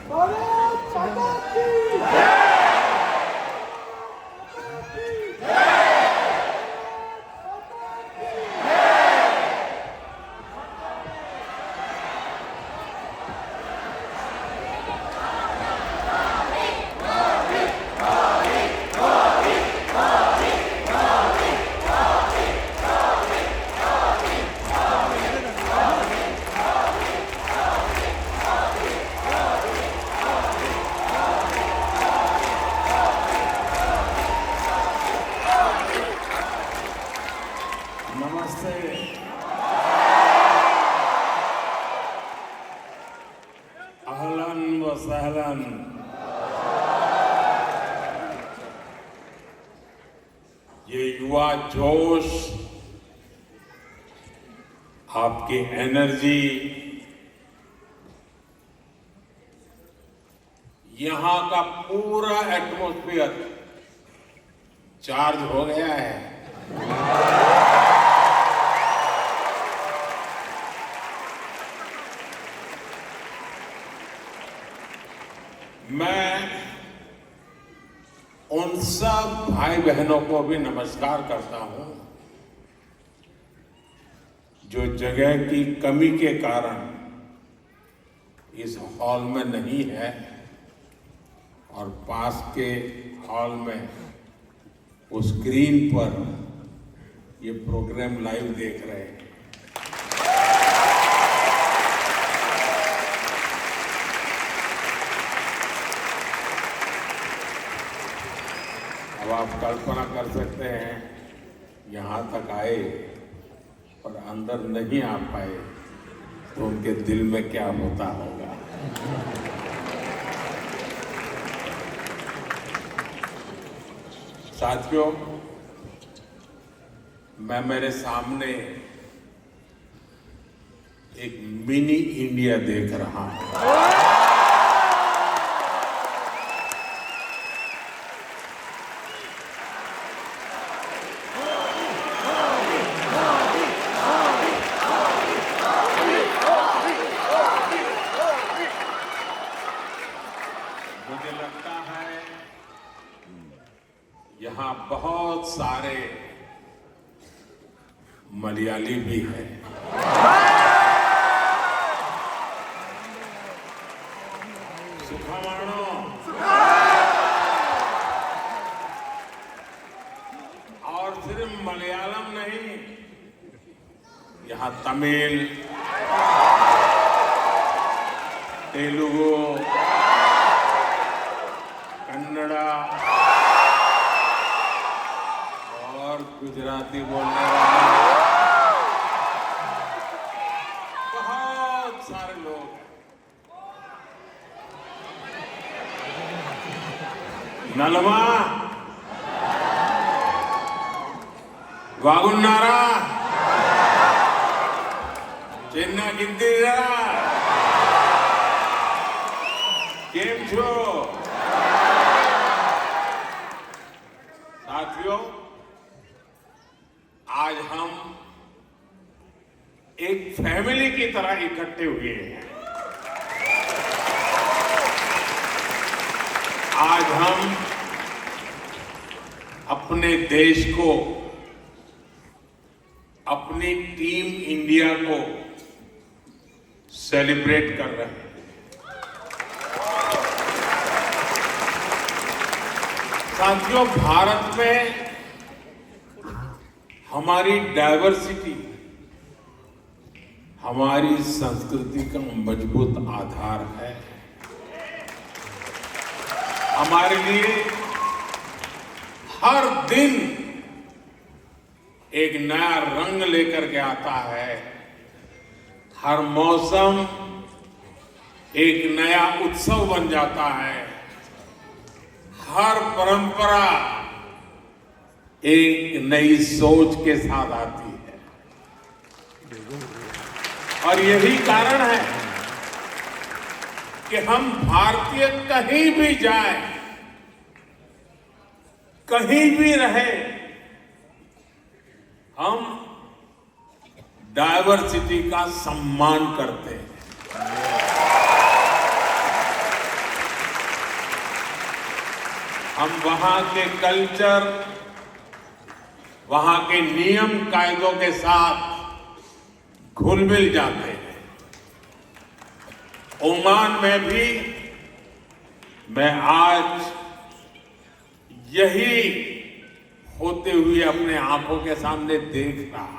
भारत माता की नमस्ते। अहलन व सहलन। ये युवा जोश, आपकी एनर्जी, यहां का पूरा एटमॉस्फेयर चार्ज हो गया है। मैं उन सब भाई बहनों को भी नमस्कार करता हूं जो जगह की कमी के कारण इस हॉल में नहीं है और पास के हॉल में वो स्क्रीन पर ये प्रोग्राम लाइव देख रहे हैं। अब आप कल्पना कर सकते हैं, यहाँ तक आए और अंदर नहीं आ पाए तो उनके दिल में क्या होता होगा। साथियों, मैं मेरे सामने एक मिनी इंडिया देख रहा हूं। मुझे लगता है यहां बहुत सारे मलयाली भी हैं। सुखमाणो, और सिर्फ मलयालम नहीं, यहां तमिल, तेलुगु, कन्नड़ा और गुजराती बोलने वाले बहुत सारे लोग हैं। नलमा, वागुन्नारा, चेन्ना गिद्दीरा, केम छो? साथियों, आज हम एक फैमिली की तरह इकट्ठे हुए हैं। आज हम अपने देश को, अपनी टीम इंडिया को सेलिब्रेट कर रहे हैं। साथियों, भारत में हमारी डायवर्सिटी, हमारी संस्कृति का मजबूत आधार है। हमारे लिए हर दिन एक नया रंग लेकर के आता है। हर मौसम एक नया उत्सव बन जाता है। हर परंपरा एक नई सोच के साथ आती है। और यही कारण है कि हम भारतीय कहीं भी जाएं, कहीं भी रहे, हम डायवर्सिटी का सम्मान करते हैं। हम वहां के कल्चर, वहां के नियम कायदों के साथ घुल मिल जाते हैं। ओमान में भी मैं आज यही होते हुए अपने आंखों के सामने देख रहा हूं।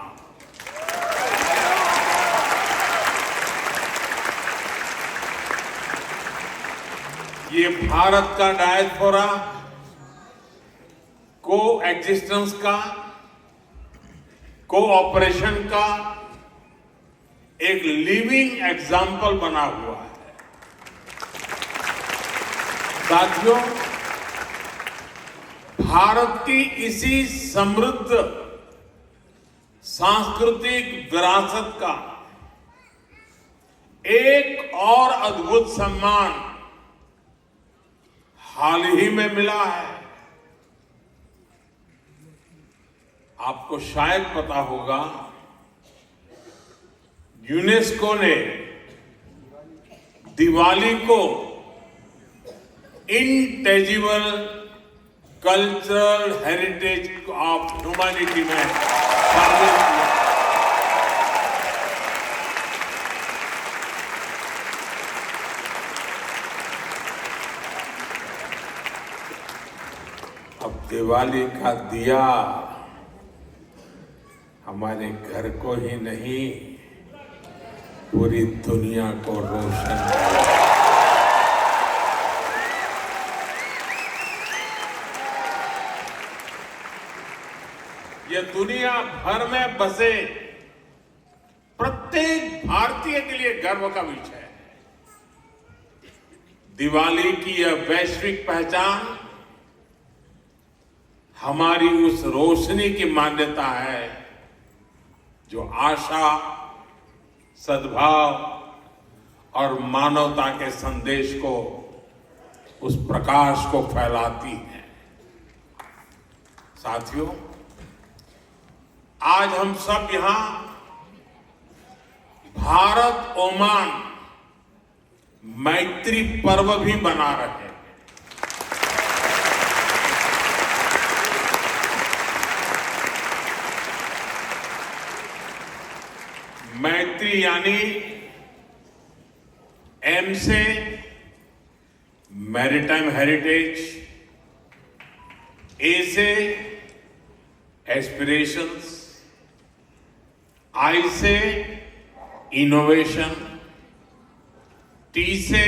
ये भारत का डायस्पोरा को एग्जिस्टेंस का, कोऑपरेशन का एक लिविंग एग्जाम्पल बना हुआ है। साथियों, भारत की इसी समृद्ध सांस्कृतिक विरासत का एक और अद्भुत सम्मान हाल ही में मिला है। आपको शायद पता होगा, यूनेस्को ने दिवाली को इंटेजिबल कल्चरल हेरिटेज ऑफ ह्यूमैनिटी में शामिल किया। अब दिवाली का दिया हमारे घर को ही नहीं, पूरी दुनिया को रोशन करेगा। ये दुनिया भर में बसे प्रत्येक भारतीय के लिए गर्व का विषय है। दिवाली की यह वैश्विक पहचान हमारी उस रोशनी की मान्यता है जो आशा, सद्भाव और मानवता के संदेश को, उस प्रकाश को फैलाती है। साथियों, आज हम सब यहां भारत ओमान मैत्री पर्व भी मना रहे हैं। मैत्री यानी एम से मैरीटाइम हेरिटेज, ए से एस्पिरेशंस, आई से इनोवेशन, टी से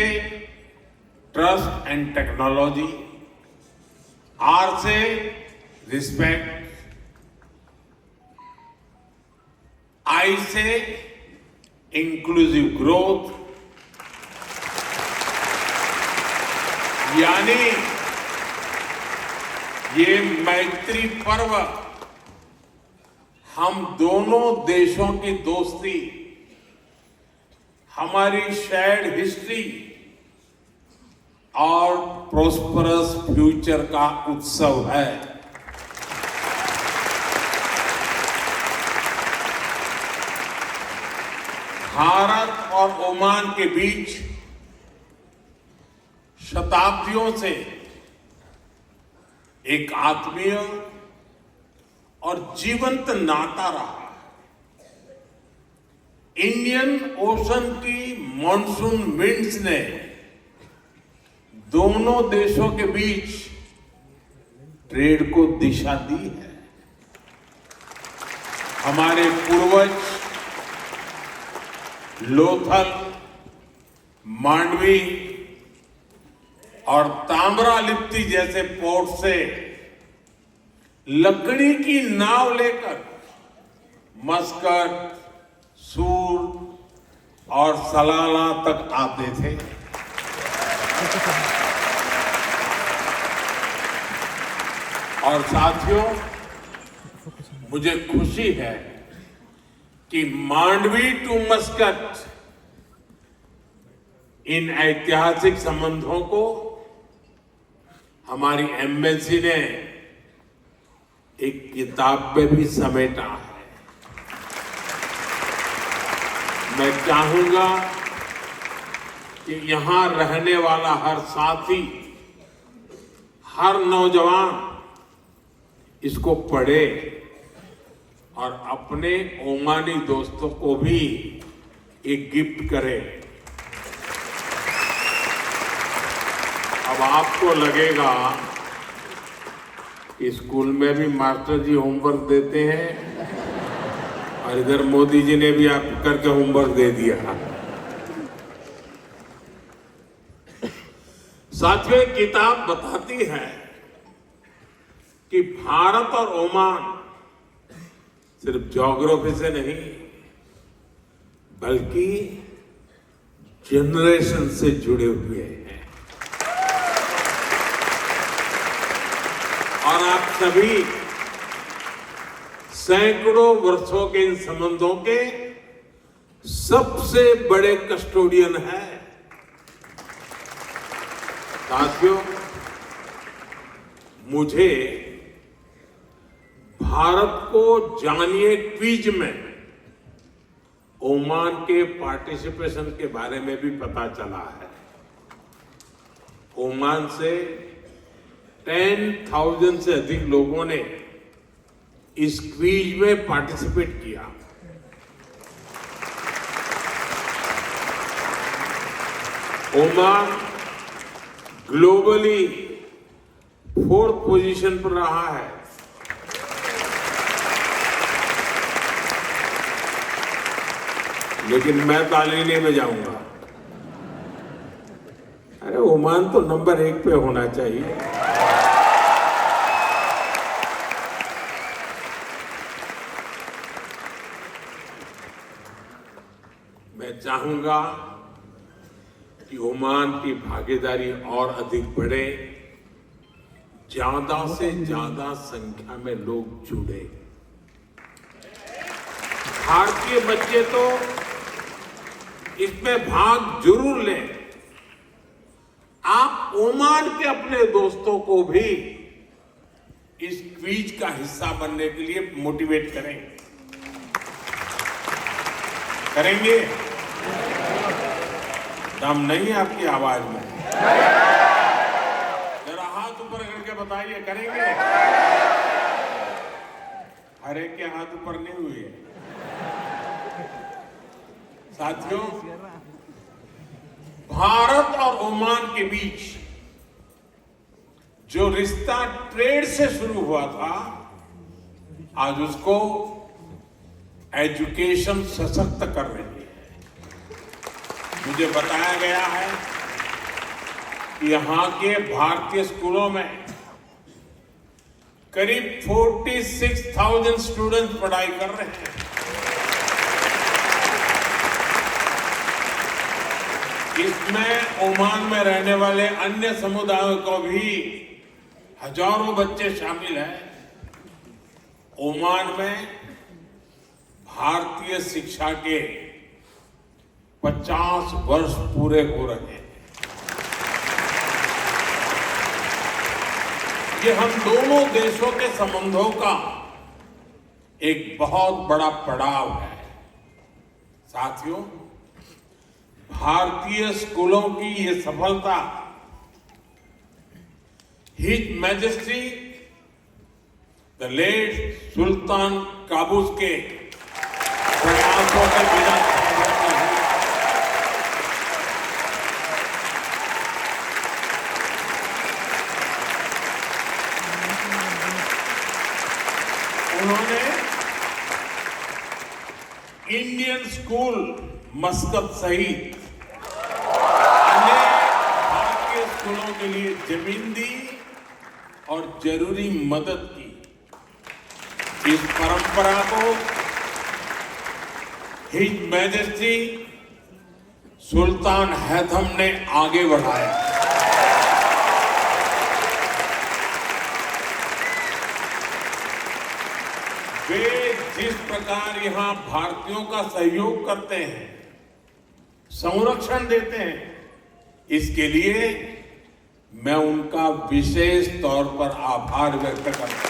ट्रस्ट एंड टेक्नोलॉजी, आर से रिस्पेक्ट, आई से इंक्लूसिव ग्रोथ, यानी ये मैत्री पर्व हम दोनों देशों की दोस्ती, हमारी शेयर्ड हिस्ट्री और प्रोस्परस फ्यूचर का उत्सव है। भारत और ओमान के बीच शताब्दियों से एक आत्मीय और जीवंत नाता रहा। इंडियन ओशन की मॉनसून विंड्स ने दोनों देशों के बीच ट्रेड को दिशा दी है। हमारे पूर्वज लोथल, मांडवी और ताम्रालिप्ति जैसे पोर्ट से लकड़ी की नाव लेकर मस्कट, सूर और सलाला तक आते थे। और साथियों, मुझे खुशी है कि मांडवी टू मस्कट इन ऐतिहासिक संबंधों को हमारी एम्बेसी ने एक किताब में भी समेटा है। मैं चाहूंगा कि यहां रहने वाला हर साथी, हर नौजवान इसको पढ़े और अपने ओमानी दोस्तों को भी एक गिफ्ट करे। अब आपको लगेगा कि स्कूल में भी मास्टर जी होमवर्क देते हैं और इधर मोदी जी ने भी आप करके होमवर्क दे दिया। साथियों, किताब बताती है कि भारत और ओमान सिर्फ ज्योग्राफी से नहीं बल्कि जनरेशन से जुड़े हुए हैं। और आप सभी सैकड़ों वर्षों के इन संबंधों के सबसे बड़े कस्टोडियन हैं। साथियों, मुझे भारत को जानिए क्विज में ओमान के पार्टिसिपेशन के बारे में भी पता चला है। ओमान से 10,000 से अधिक लोगों ने इस क्विज में पार्टिसिपेट किया। ओमान ग्लोबली 4th पोजीशन पर रहा है। लेकिन मैं ताली नहीं बजाऊंगा। अरे ओमान तो नंबर 1 पे होना चाहिए। मैं चाहूंगा कि ओमान की भागीदारी और अधिक बढ़े, ज्यादा से ज्यादा संख्या में लोग जुड़े। भारतीय बच्चे तो इसमें भाग जरूर लें। आप ओमान के अपने दोस्तों को भी इस क्विज का हिस्सा बनने के लिए मोटिवेट करें। करेंगे? दम नहीं है आपकी आवाज में? जरा हाथ ऊपर करके बताइए, करेंगे? हर एक के हाथ ऊपर नहीं हुए। साथियों, भारत और ओमान के बीच जो रिश्ता ट्रेड से शुरू हुआ था, आज उसको एजुकेशन सशक्त कर रही है। मुझे बताया गया है कि यहां के भारतीय स्कूलों में करीब 46,000 स्टूडेंट्स पढ़ाई कर रहे हैं। इसमें ओमान में रहने वाले अन्य समुदायों को भी हजारों बच्चे शामिल हैं। ओमान में भारतीय शिक्षा के 50 वर्ष पूरे हो रहे हैं। ये हम दोनों देशों के संबंधों का एक बहुत बड़ा पड़ाव है। साथियों, भारतीय स्कूलों की ये सफलता his majesty the late Sultan Qaboos के प्रयासों के बिना संभव नहीं। उन्होंने इंडियन स्कूल मस्कत सहित अनेक भारतीय स्कूलों के लिए जमीन दी और जरूरी मदद की। इस परंपरा को हिज मैजेस्टी सुल्तान हैथम ने आगे बढ़ाया। वे जिस प्रकार यहां भारतीयों का सहयोग करते हैं, संरक्षण देते हैं, इसके लिए मैं उनका विशेष तौर पर आभार व्यक्त करता हूं।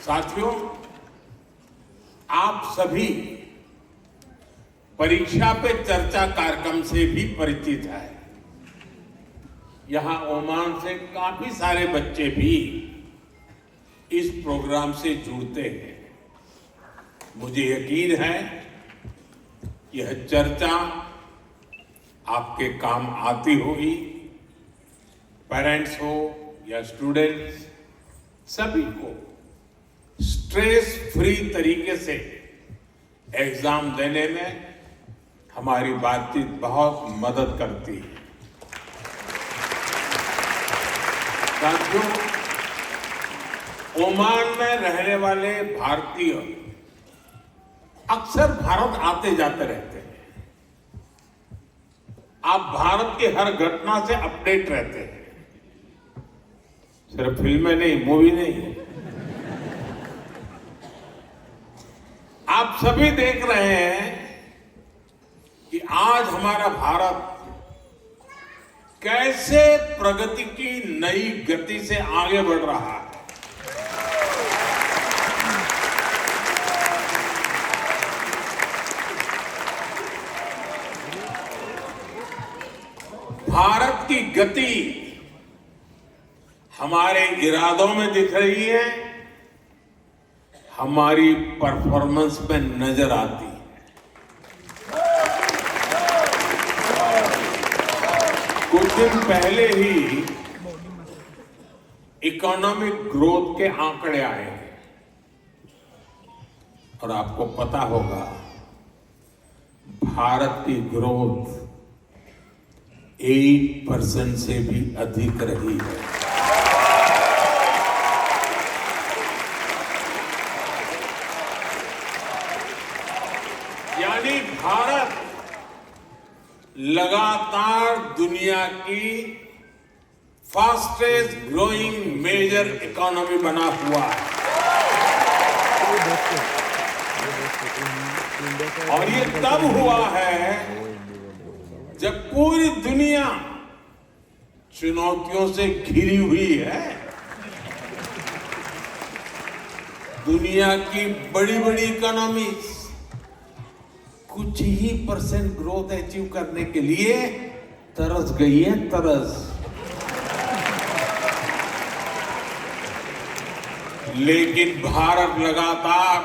साथियों, आप सभी परीक्षा पे चर्चा कार्यक्रम से भी परिचित है। यहां ओमान से काफी सारे बच्चे भी इस प्रोग्राम से जुड़ते हैं। मुझे यकीन है यह चर्चा आपके काम आती होगी। पेरेंट्स हो या स्टूडेंट्स, सभी को स्ट्रेस फ्री तरीके से एग्जाम देने में हमारी बातचीत बहुत मदद करती है। साथियों, ओमान में रहने वाले भारतीय अक्सर भारत आते जाते रहते हैं। आप भारत की हर घटना से अपडेट रहते हैं, सिर्फ फिल्में नहीं, मूवी नहीं। आप सभी देख रहे हैं कि आज हमारा भारत कैसे प्रगति की नई गति से आगे बढ़ रहा है। भारत की गति हमारे इरादों में दिख रही है, हमारी परफॉर्मेंस में नजर आती है। कुछ दिन पहले ही इकोनॉमिक ग्रोथ के आंकड़े आए हैं और आपको पता होगा भारत की ग्रोथ 8% से भी अधिक रही है। यानी भारत लगातार दुनिया की फास्टेस्ट ग्रोइंग मेजर इकोनॉमी बना हुआ है। और ये तब हुआ है जब पूरी दुनिया चुनौतियों से घिरी हुई है। दुनिया की बड़ी बड़ी इकोनॉमीज कुछ ही % ग्रोथ अचीव करने के लिए तरस गई है, तरस। लेकिन भारत लगातार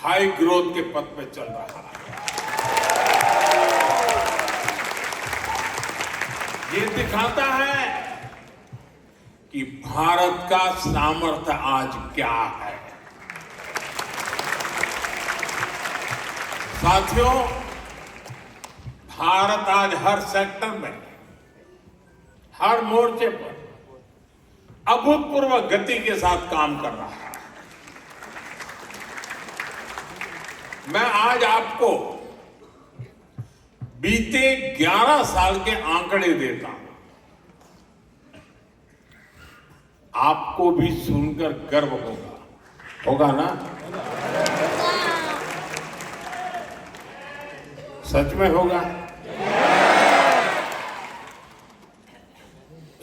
हाई ग्रोथ के पथ पे चल रहा है। ये दिखाता है कि भारत का सामर्थ्य आज क्या है। साथियों, भारत आज हर सेक्टर में, हर मोर्चे पर अभूतपूर्व गति के साथ काम कर रहा है। मैं आज आपको बीते 11 साल के आंकड़े देता हूं। आपको भी सुनकर गर्व होगा ना? सच में होगा।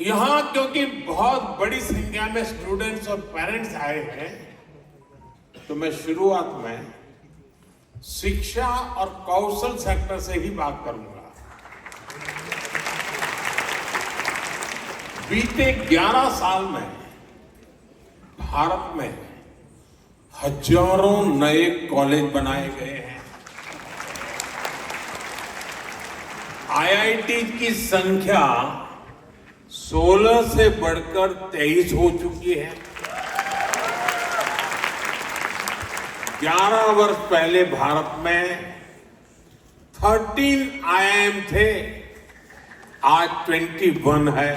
यहां क्योंकि बहुत बड़ी संख्या में स्टूडेंट्स और पेरेंट्स आए हैं, तो मैं शुरुआत में शिक्षा और कौशल सेक्टर से ही बात करूंगा। बीते 11 साल में भारत में हजारों नए कॉलेज बनाए गए हैं। आईआईटी की संख्या 16 से बढ़कर 23 हो चुकी है। 11 वर्ष पहले भारत में 13 आईआईएम थे, आज 21 है।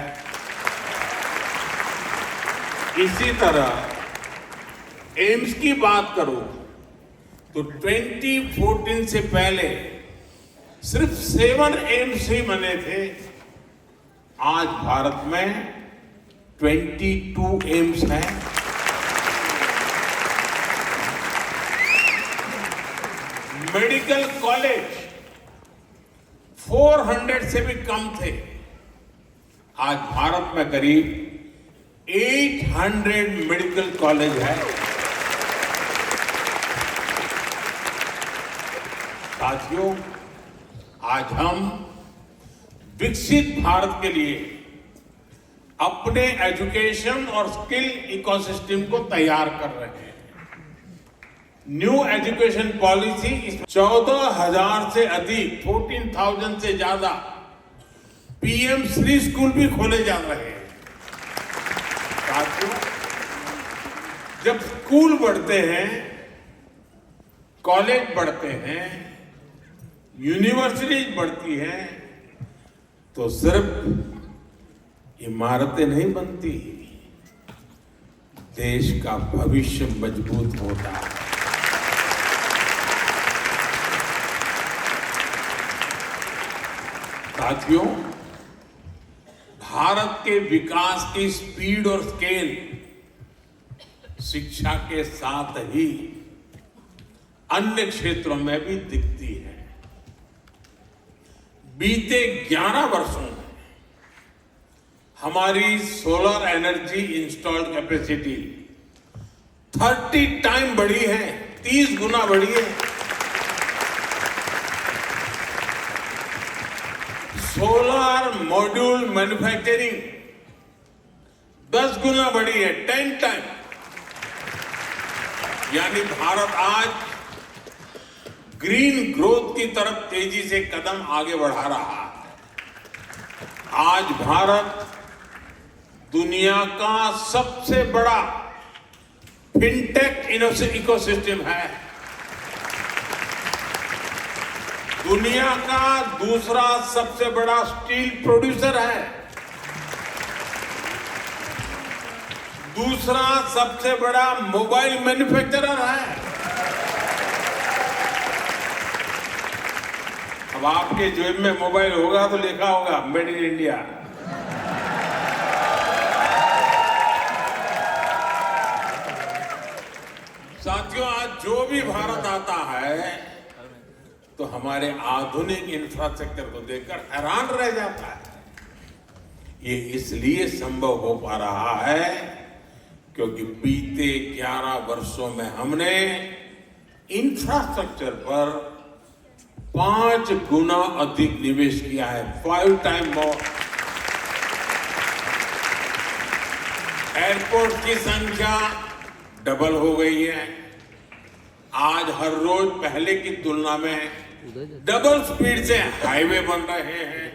इसी तरह एम्स की बात करूं तो 2014 से पहले सिर्फ 7 एम्स ही बने थे, आज भारत में 22 एम्स हैं। मेडिकल कॉलेज 400 से भी कम थे, आज भारत में करीब 800 मेडिकल कॉलेज है। साथियों, आज हम विकसित भारत के लिए अपने एजुकेशन और स्किल इकोसिस्टम को तैयार कर रहे हैं। न्यू एजुकेशन पॉलिसी 14,000 से अधिक 14,000 से ज्यादा पीएम श्री स्कूल भी खोले जा रहे हैं। साथियों, जब स्कूल बढ़ते हैं, कॉलेज बढ़ते हैं, यूनिवर्सिटीज बढ़ती हैं, तो सिर्फ इमारतें नहीं बनती, देश का भविष्य मजबूत होता है। साथियों, भारत के विकास की स्पीड और स्केल शिक्षा के साथ ही अन्य क्षेत्रों में भी दिखती है। बीते 11 वर्षों में हमारी solar energy installed capacity 30 time बढ़ी है, 30 गुना बढ़ी है। सोलर मॉड्यूल मैन्युफैक्चरिंग 10 गुना बढ़ी है, 10 टाइम। यानी भारत आज ग्रीन ग्रोथ की तरफ तेजी से कदम आगे बढ़ा रहा है। आज भारत दुनिया का सबसे बड़ा फिनटेक इकोसिस्टम है। दुनिया का दूसरा सबसे बड़ा स्टील प्रोड्यूसर है, दूसरा सबसे बड़ा मोबाइल मैन्युफैक्चरर है। अब आपके जेब में मोबाइल होगा तो लिखा होगा मेड इन इंडिया। साथियों, आज जो भी भारत आता है तो हमारे आधुनिक इंफ्रास्ट्रक्चर को देखकर हैरान रह जाता है। ये इसलिए संभव हो पा रहा है क्योंकि बीते 11 वर्षों में हमने इंफ्रास्ट्रक्चर पर 5 गुना अधिक निवेश किया है, 5 टाइम मोर। एयरपोर्ट की संख्या डबल हो गई है। आज हर रोज पहले की तुलना में डबल स्पीड से हाईवे बन रहे हैं,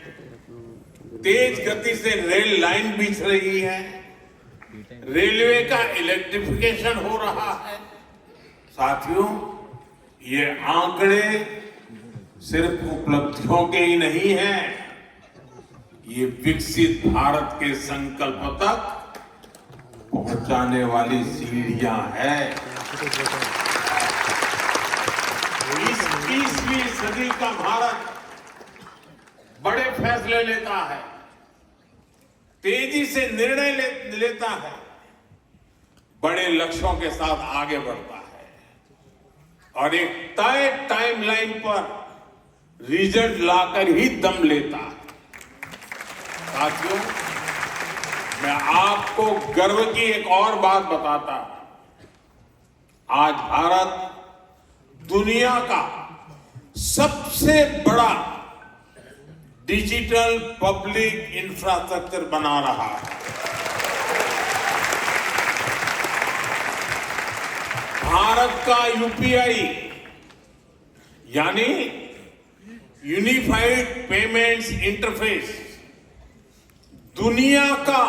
तेज गति से रेल लाइन बिछ रही है, रेलवे का इलेक्ट्रिफिकेशन हो रहा है। साथियों, ये आंकड़े सिर्फ उपलब्धियों के ही नहीं हैं, ये विकसित भारत के संकल्प तक पहुंचाने वाली सीढ़ियां हैं। इस 20वीं सदी का भारत बड़े फैसले लेता है, तेजी से निर्णय लेता है, बड़े लक्ष्यों के साथ आगे बढ़ता है और एक तय टाइमलाइन पर रिजल्ट लाकर ही दम लेता है। साथियों, मैं आपको गर्व की एक और बात बताता हूं। आज भारत दुनिया का सबसे बड़ा डिजिटल पब्लिक इंफ्रास्ट्रक्चर बना रहा है। भारत का यूपीआई यानी यूनिफाइड पेमेंट्स इंटरफेस दुनिया का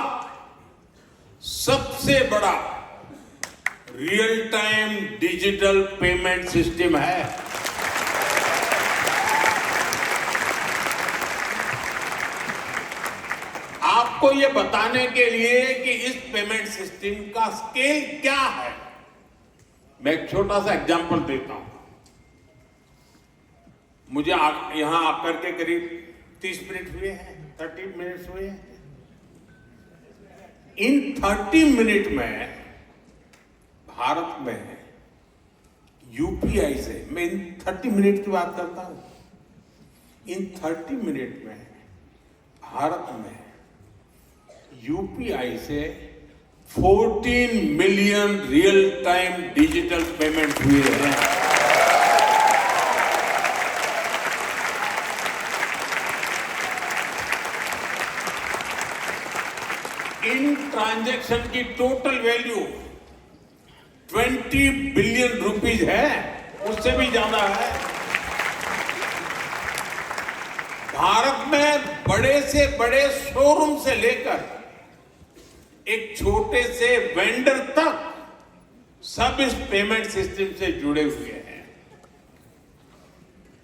सबसे बड़ा real time digital payment system है। आपको यह बताने के लिए कि इस पेमेंट सिस्टम का स्केल क्या है, मैं एक छोटा सा एग्जांपल देता हूं। मुझे यहां आकर के करीब 30 मिनट हुए हैं, 30 मिनट्स हुए हैं। इन 30 मिनट में भारत में यूपीआई से, मैं इन 30 मिनट की बात करता हूं, इन 30 मिनट में भारत में यूपीआई से 14 million real time digital payment हुए हैं। की टोटल वैल्यू 20 बिलियन रुपीज है, उससे भी ज्यादा है। भारत में बड़े से बड़े शोरूम से लेकर एक छोटे से वेंडर तक सब इस पेमेंट सिस्टम से जुड़े हुए हैं।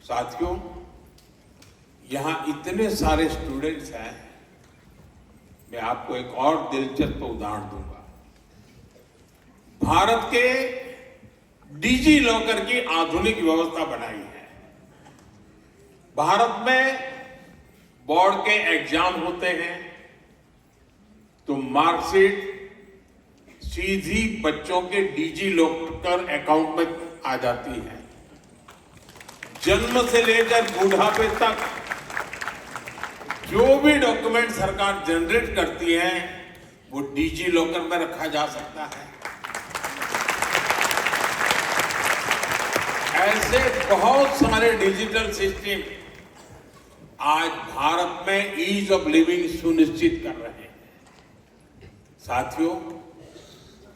साथियों, यहां इतने सारे स्टूडेंट्स हैं, मैं आपको एक और दिलचस्प उदाहरण दूंगा। भारत के डिजी लॉकर की आधुनिक व्यवस्था बनाई है। भारत में बोर्ड के एग्जाम होते हैं तो मार्कशीट सीधी बच्चों के डिजी लॉकर अकाउंट में आ जाती है। जन्म से लेकर बुढ़ापे तक जो भी डॉक्यूमेंट सरकार जनरेट करती है वो डिजी लॉकर में रखा जा सकता है। ऐसे बहुत सारे डिजिटल सिस्टम आज भारत में ईज ऑफ लिविंग सुनिश्चित कर रहे हैं। साथियों,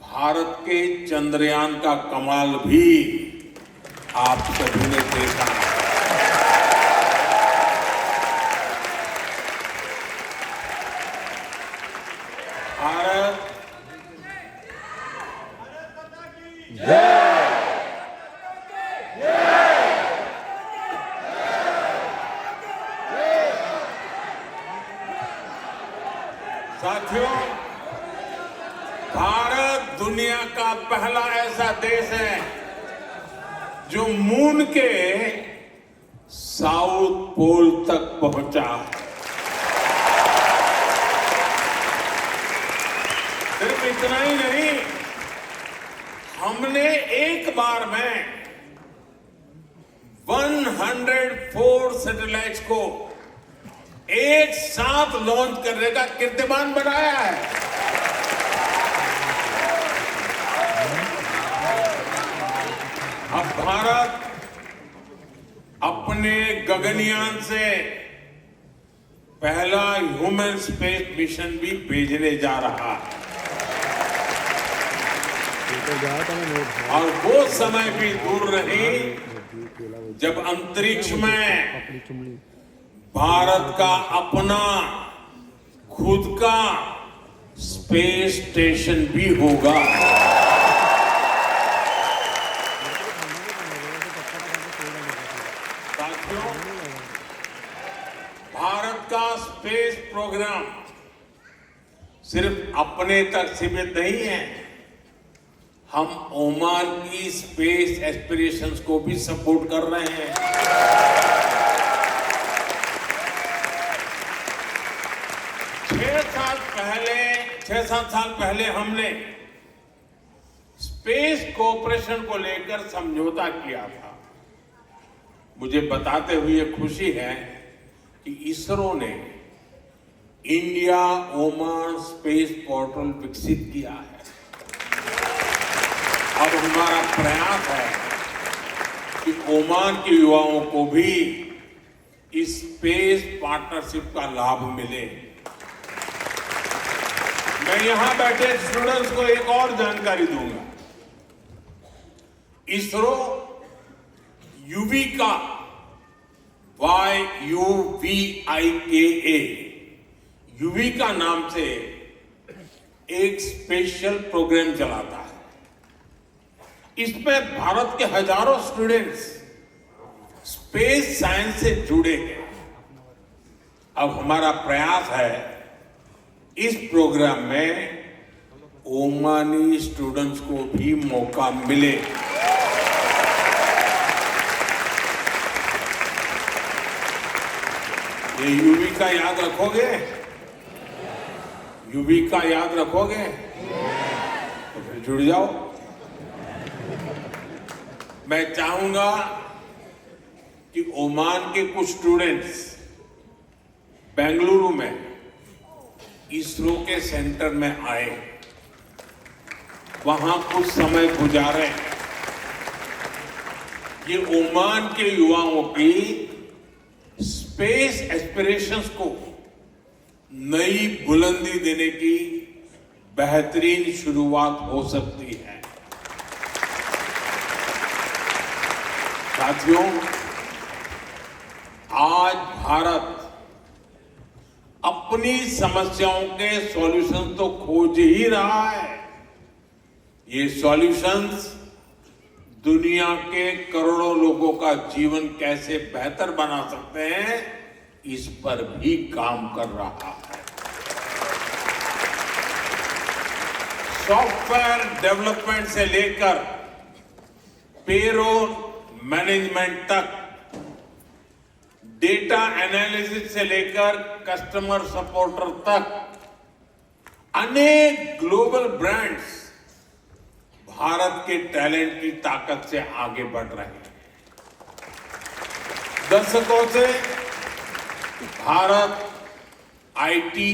भारत के चंद्रयान का कमाल भी आप सभी ने देखा है। भारत साथियों, भारत दुनिया का पहला ऐसा देश है जो मून के साउथ पोल तक पहुंचा। सिर्फ इतना ही नहीं, हमने एक बार में 104 सैटेलाइट्स को एक साथ लॉन्च करने का कीर्तिमान बनाया है। अब भारत अपने गगनयान से पहला ह्यूमन स्पेस मिशन भी भेजने जा रहा है और वो समय भी दूर नहीं जब अंतरिक्ष में भारत का अपना खुद का स्पेस स्टेशन भी होगा। साथियों, भारत का स्पेस प्रोग्राम सिर्फ अपने तक सीमित नहीं है, हम ओमान की स्पेस एस्पिरेशंस को भी सपोर्ट कर रहे हैं। 6-7 साल पहले हमने स्पेस कोऑपरेशन को लेकर समझौता किया था। मुझे बताते हुए खुशी है कि इसरो ने इंडिया ओमान स्पेस पोर्टल विकसित किया है। अब हमारा प्रयास है कि ओमान के युवाओं को भी इस स्पेस पार्टनरशिप का लाभ मिले। मैं यहां बैठे स्टूडेंट्स को एक और जानकारी दूंगा। इसरो युविका YUVIKA युविका नाम से एक स्पेशल प्रोग्राम चलाता है। इसमें भारत के हजारों स्टूडेंट्स स्पेस साइंस से जुड़े हैं। अब हमारा प्रयास है इस प्रोग्राम में ओमानी स्टूडेंट्स को भी मौका मिले। ये युविका याद रखोगे? युविका याद रखोगे? तो फिर जुड़ जाओ। मैं चाहूंगा कि ओमान के कुछ स्टूडेंट्स बेंगलुरु में इसरो के सेंटर में आए, वहां कुछ समय गुजारे। ये ओमान के युवाओं की स्पेस एस्पिरेशंस को नई बुलंदी देने की बेहतरीन शुरुआत हो सकती है। साथियों, आज भारत अपनी समस्याओं के सॉल्यूशन तो खोज ही रहा है। ये सॉल्यूशंस दुनिया के करोड़ों लोगों का जीवन कैसे बेहतर बना सकते हैं, इस पर भी काम कर रहा है। सॉफ्टवेयर डेवलपमेंट से लेकर पेरोल मैनेजमेंट तक, डेटा एनालिसिस से लेकर कस्टमर सपोर्टर तक, अनेक ग्लोबल ब्रांड्स भारत के टैलेंट की ताकत से आगे बढ़ रहे हैं। दशकों से भारत आईटी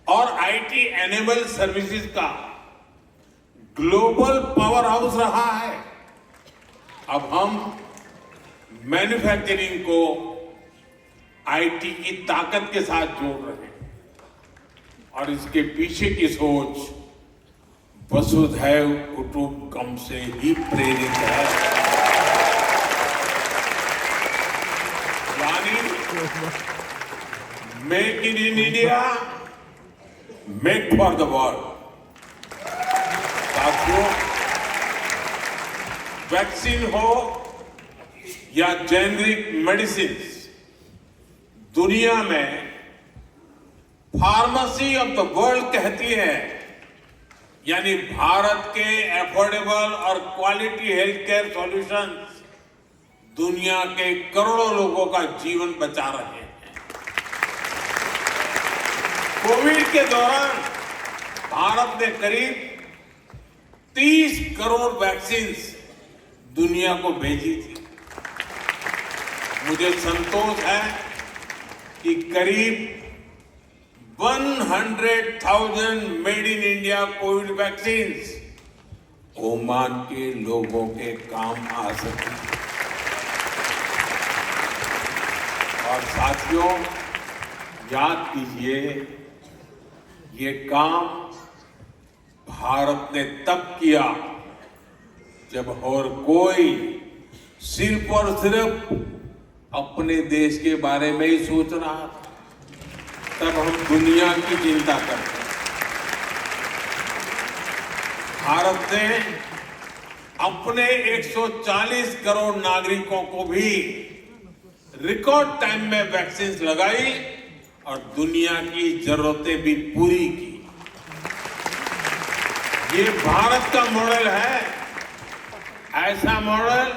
और आईटी एनेबल सर्विसेज का ग्लोबल पावर हाउस रहा है। अब हम मैन्युफैक्चरिंग को आईटी की ताकत के साथ जोड़ रहे हैं और इसके पीछे की सोच वसुधैव कुटुंबकम से ही प्रेरित है। यानी make in India, make for the world. साथियों, वैक्सीन हो या जेनरिक मेडिसिन, दुनिया में फार्मेसी ऑफ द वर्ल्ड कहती है, यानी भारत के एफोर्डेबल और क्वालिटी हेल्थ केयर सॉल्यूशंस दुनिया के करोड़ों लोगों का जीवन बचा रहे हैं। कोविड के दौरान भारत ने करीब 30 करोड़ वैक्सीन दुनिया को भेजी थी। मुझे संतोष है कि करीब 100,000 made in India Covid vaccine Oman के लोगों के काम आ सकी। और साथियों, याद कीजिए, ये काम भारत ने तब किया जब और कोई सिर्फ और सिर्फ अपने देश के बारे में ही सोच रहा था। तब हम दुनिया की चिंता करते हैं। भारत ने अपने 140 करोड़ नागरिकों को भी रिकॉर्ड टाइम में वैक्सीन लगाई और दुनिया की जरूरतें भी पूरी की। ये भारत का मॉडल है, ऐसा मॉडल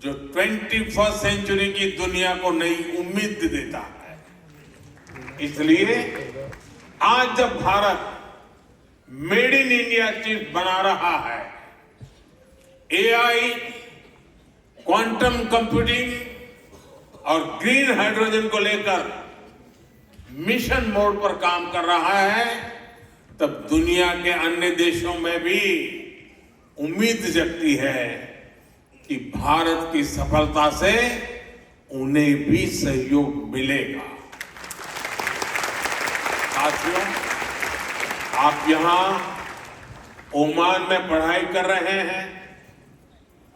जो 21st सेंचुरी की दुनिया को नई उम्मीद देता है। इसलिए आज जब Bharat made in India chip बना रहा है, एआई, क्वांटम कंप्यूटिंग और ग्रीन हाइड्रोजन को लेकर मिशन मोड पर काम कर रहा है, तब दुनिया के अन्य देशों में भी उम्मीद जगती है कि भारत की सफलता से उन्हें भी सहयोग मिलेगा। साथियों, आप यहां ओमान में पढ़ाई कर रहे हैं,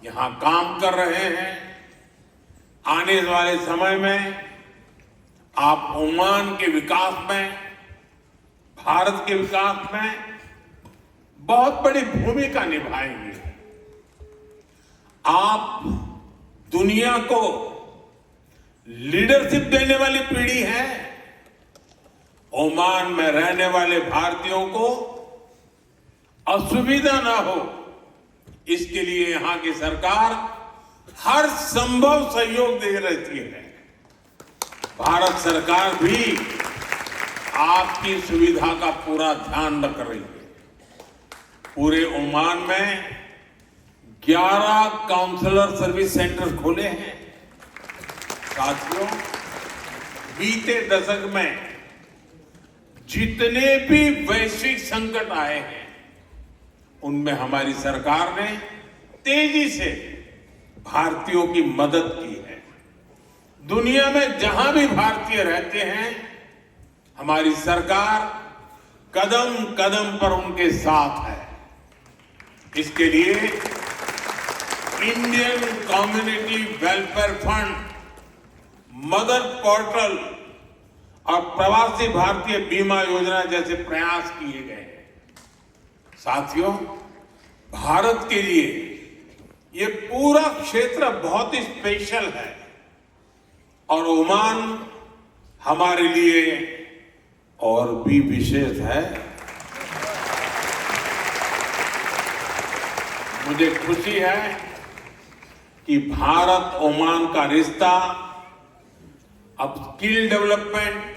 यहां काम कर रहे हैं। आने वाले समय में आप ओमान के विकास में, भारत के विकास में बहुत बड़ी भूमिका निभाएंगे। आप दुनिया को लीडरशिप देने वाली पीढ़ी है। ओमान में रहने वाले भारतीयों को असुविधा ना हो, इसके लिए यहां की सरकार हर संभव सहयोग दे रही है। भारत सरकार भी आपकी सुविधा का पूरा ध्यान रख रही है। पूरे ओमान में 11 काउंसलर सर्विस सेंटर खोले हैं। साथियों, बीते दशक में जितने भी वैश्विक संकट आए हैं, उनमें हमारी सरकार ने तेजी से भारतीयों की मदद की है। दुनिया में जहां भी भारतीय रहते हैं, हमारी सरकार कदम कदम पर उनके साथ है। इसके लिए Indian community welfare fund, mother portal और प्रवासी भारतीय बीमा योजना जैसे प्रयास किए गए हैं। साथियों, भारत के लिए ये पूरा क्षेत्र बहुत ही स्पेशल है और ओमान हमारे लिए और भी विशेष है। मुझे खुशी है कि भारत ओमान का रिश्ता अब skill development,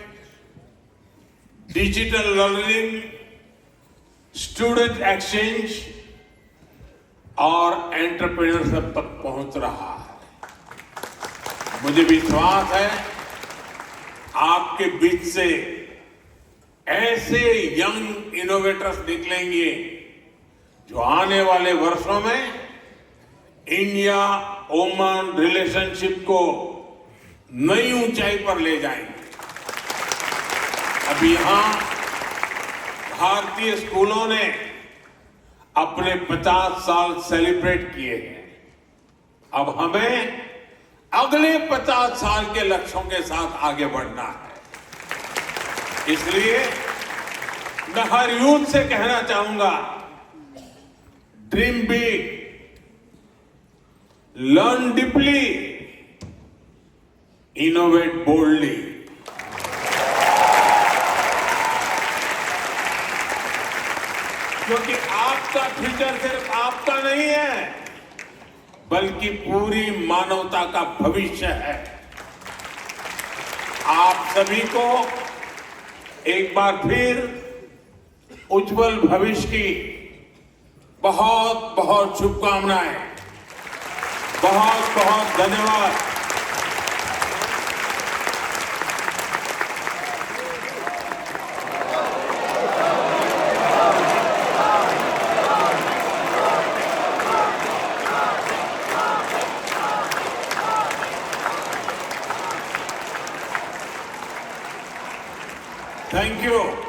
digital learning, student exchange और एंटरप्रेन्योरशिप तक पहुंच रहा है। मुझे विश्वास है आपके बीच से ऐसे यंग इनोवेटर्स निकलेंगे जो आने वाले वर्षों में इंडिया ओमान रिलेशनशिप को नई ऊंचाई पर ले जाएंगे। अभी यहां भारतीय स्कूलों ने अपने 50 साल सेलिब्रेट किए हैं। अब हमें अगले 50 साल के लक्ष्यों के साथ आगे बढ़ना है। इसलिए मैं हर यूथ से कहना चाहूंगा, dream big, learn deeply, innovate boldly. क्योंकि आपका फ्यूचर सिर्फ आपका नहीं है, बल्कि पूरी मानवता का भविष्य है। आप सभी को एक बार फिर उज्जवल भविष्य की बहुत बहुत शुभकामनाएं। बहुत बहुत धन्यवाद। Thank you.